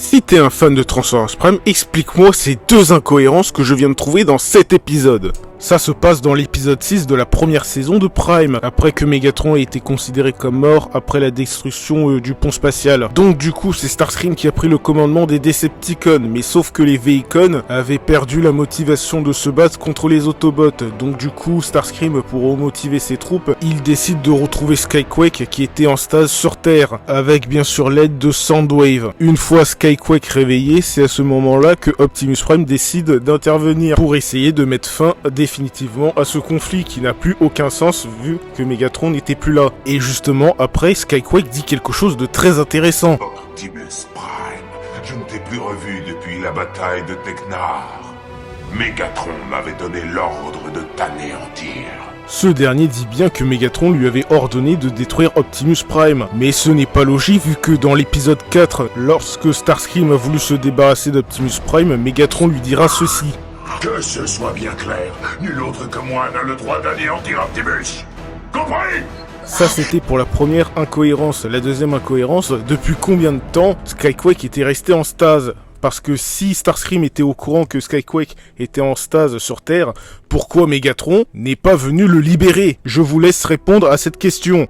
Si t'es un fan de Transformers Prime, explique-moi ces deux incohérences que je viens de trouver dans cet épisode. Ça se passe dans l'épisode 6 de la première saison de Prime, après que Megatron ait été considéré comme mort après la destruction du pont spatial. Donc du coup, c'est Starscream qui a pris le commandement des Decepticons, mais sauf que les Vehicons avaient perdu la motivation de se battre contre les Autobots. Donc du coup, Starscream, pour remotiver ses troupes, il décide de retrouver Skyquake qui était en stase sur Terre, avec bien sûr l'aide de Soundwave. Une fois Skyquake réveillé, c'est à ce moment-là que Optimus Prime décide d'intervenir pour essayer de mettre fin définitivement à ce conflit qui n'a plus aucun sens vu que Megatron n'était plus là. Et justement, après, Skyquake dit quelque chose de très intéressant. Optimus Prime, je ne t'ai plus revu depuis la bataille de Teknar. Megatron m'avait donné l'ordre de t'anéantir. Ce dernier dit bien que Megatron lui avait ordonné de détruire Optimus Prime. Mais ce n'est pas logique vu que dans l'épisode 4, lorsque Starscream a voulu se débarrasser d'Optimus Prime, Megatron lui dira ceci. Que ce soit bien clair, nul autre que moi n'a le droit d'anéantir Optimus. Compris ? Ça c'était pour la première incohérence. La deuxième incohérence, depuis combien de temps Skyquake était resté en stase ? Parce que si Starscream était au courant que Skyquake était en stase sur Terre, pourquoi Megatron n'est pas venu le libérer ? Je vous laisse répondre à cette question.